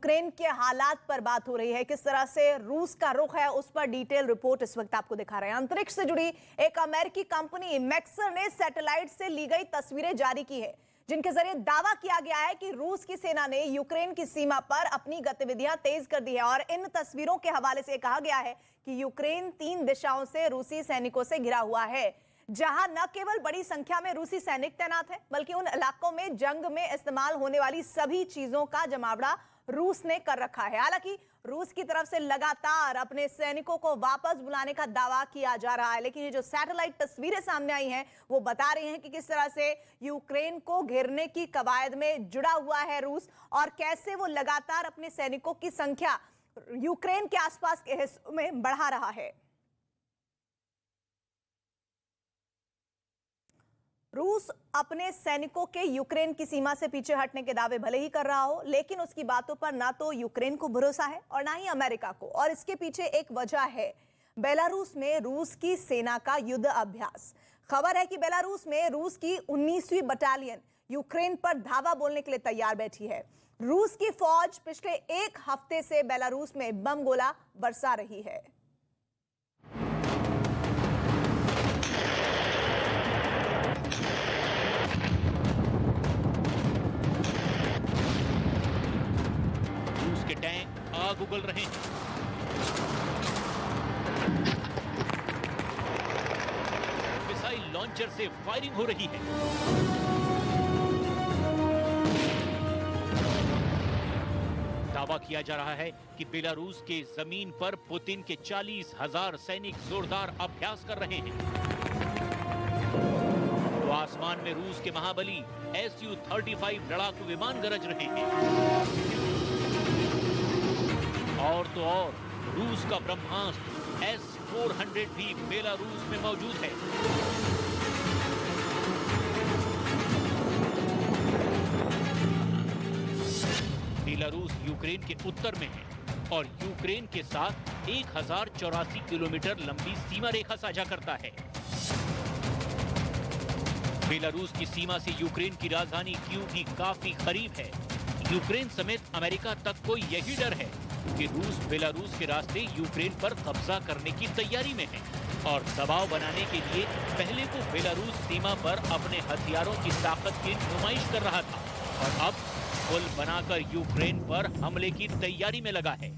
Ukraine के हालात पर बात हो रही है, किस तरह से रूस का रुख है, उस पर डिटेल रिपोर्ट इस वक्त आपको दिखा रहे हैं। अंतरिक्ष से जुड़ी एक अमेरिकी कंपनी मैक्सर ने सैटेलाइट से ली गई तस्वीरें जारी की है, जिनके जरिए दावा किया गया है कि रूस की सेना ने यूक्रेन की सीमा पर अपनी गतिविधियां तेज कर दी है। और इन तस्वीरों के हवाले से कहा गया है कि यूक्रेन 3 दिशाओं से रूसी सैनिकों से घिरा हुआ है, जहां न केवल बड़ी संख्या में रूसी सैनिक तैनात हैं, बल्कि उन इलाकों में जंग में इस्तेमाल होने वाली सभी चीजों का जमावड़ा रूस ने कर रखा है। हालांकि रूस की तरफ से लगातार अपने सैनिकों को वापस बुलाने का दावा किया जा रहा है, लेकिन ये जो सैटेलाइट तस्वीरें सामने आई हैं वो बता रही हैं कि किस तरह से यूक्रेन को घेरने की कवायद में जुड़ा हुआ है रूस, और कैसे वो लगातार अपने सैनिकों की संख्या यूक्रेन के आसपास के हिस्सों में बढ़ा रहा है। रूस अपने सैनिकों के यूक्रेन की सीमा से पीछे हटने के दावे भले ही कर रहा हो, लेकिन उसकी बातों पर ना तो यूक्रेन को भरोसा है और ना ही अमेरिका को। और इसके पीछे एक वजह है, बेलारूस में रूस की सेना का युद्ध अभ्यास। खबर है कि बेलारूस में रूस की 19वीं बटालियन यूक्रेन पर धावा बोलने के लिए तैयार बैठी है। रूस की फौज पिछले 1 हफ्ते से बेलारूस में बम गोला बरसा रही है। टैंक आग उगल रहे हैं। मिसाइल लॉन्चर से फायरिंग हो रही है। दावा किया जा रहा है कि बेलारूस के जमीन पर पुतिन के 40,000 सैनिक जोरदार अभ्यास कर रहे हैं। तो आसमान में रूस के महाबली Su-35 लड़ाकू विमान गरज रहे हैं। और तो और रूस का ब्रह्मास्त्र S-400 भी बेलारूस में मौजूद है। बेलारूस यूक्रेन के उत्तर में है और यूक्रेन के साथ 1084 किलोमीटर लंबी सीमा रेखा साझा करता है। बेलारूस की सीमा से यूक्रेन की राजधानी कीव भी काफी करीब है। यूक्रेन समेत अमेरिका तक को यही डर है कि रूस बेलारूस के रास्ते यूक्रेन पर कब्जा करने की तैयारी में है और दबाव बनाने के लिए पहले तो बेलारूस सीमा पर अपने हथियारों की ताकत की नुमाइश कर रहा था और अब पुल बनाकर यूक्रेन पर हमले की तैयारी में लगा है।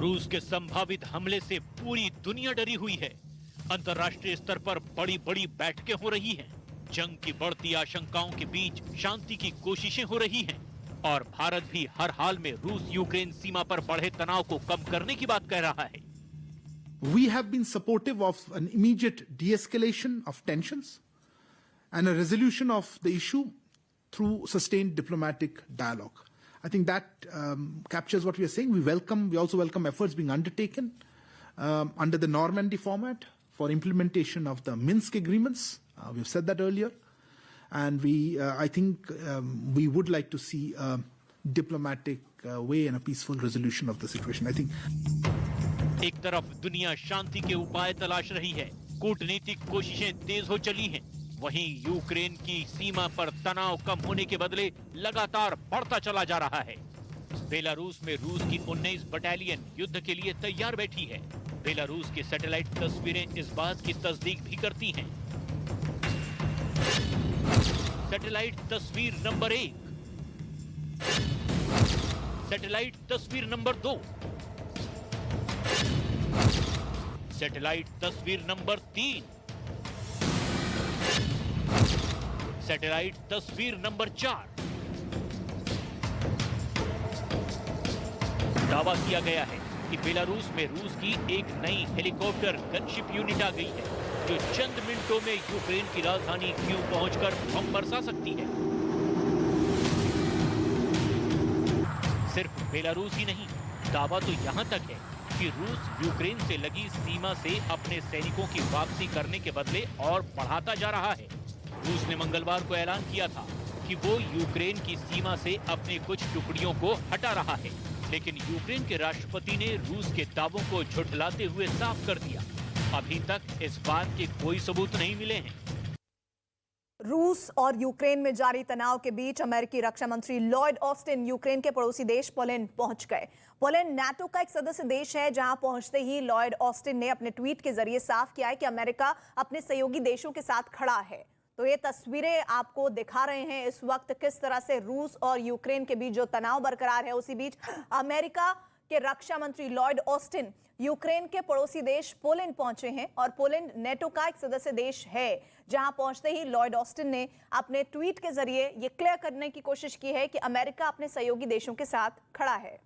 रूस के संभावित हमले से पूरी दुनिया डरी हुई है। अंतर्राष्ट्रीय स्तर पर बड़ी बड़ी बैठकें हो रही हैं। जंग की बढ़ती आशंकाओं के बीच शांति की कोशिशें हो रही हैं और भारत भी हर हाल में रूस यूक्रेन सीमा पर बढ़े तनाव को कम करने की बात कह रहा है। We have been supportive of an immediate de-escalation of tensions and a resolution of the issue through sustained diplomatic dialogue. I think that captures what we are saying. We also welcome efforts being undertaken under the Normandy format for implementation of the Minsk agreements. We've said that earlier, and I think we would like to see a diplomatic way and a peaceful resolution of the situation. I think एक तरफ दुनिया शांति के उपाय तलाश रही है, कूटनीतिक कोशिशें तेज हो चली हैं, वहीं यूक्रेन की सीमा पर तनाव कम होने के बदले लगातार बढ़ता चला जा रहा है। बेलारूस में रूस की 19 बटालियन युद्ध के लिए तैयार बैठी है। बेलारूस की सैटेलाइट तस्वीरें इस बात की तस्दीक भी करती हैं। सैटेलाइट तस्वीर नंबर 1, सैटेलाइट तस्वीर नंबर 2, सैटेलाइट तस्वीर नंबर 3, सैटेलाइट तस्वीर नंबर 4। दावा किया गया है कि बेलारूस में रूस की एक नई हेलीकॉप्टर गनशिप यूनिट आ गई है, जो चंद मिनटों में यूक्रेन की राजधानी कीव पहुंचकर बम बरसा सकती है। सिर्फ बेलारूस ही नहीं, दावा तो यहां तक है कि रूस यूक्रेन से लगी सीमा से अपने सैनिकों की वापसी करने के बदले और बढ़ाता जा रहा है। रूस ने मंगलवार को ऐलान किया था कि वो यूक्रेन की सीमा से अपने कुछ टुकड़ियों को हटा रहा है, लेकिन यूक्रेन के राष्ट्रपति ने रूस के दावों को झुठलाते हुए साफ कर दिया। अभी तक इस बात के कोई सबूत नहीं मिले हैं। रूस और यूक्रेन में जारी तनाव के बीच अमेरिकी रक्षा मंत्री लॉयड ऑस्टिन यूक्रेन के पड़ोसी देश पोलैंड पहुंच गए। पोलैंड नाटो का एक सदस्य देश है, जहां पहुंचते ही लॉयड ऑस्टिन ने अपने ट्वीट के जरिए साफ किया है कि अमेरिका अपने सहयोगी देशों के साथ खड़ा है। तो ये तस्वीरें आपको दिखा रहे हैं इस वक्त किस तरह से रूस और यूक्रेन के बीच जो तनाव बरकरार है, उसी बीच अमेरिका के रक्षा मंत्री लॉयड ऑस्टिन यूक्रेन के पड़ोसी देश पोलैंड पहुंचे हैं और पोलैंड नेटो का एक सदस्य देश है। जहां पहुंचते ही लॉयड ऑस्टिन ने अपने ट्वीट के जरिए यह क्लियर करने की कोशिश की है कि अमेरिका अपने सहयोगी देशों के साथ खड़ा है।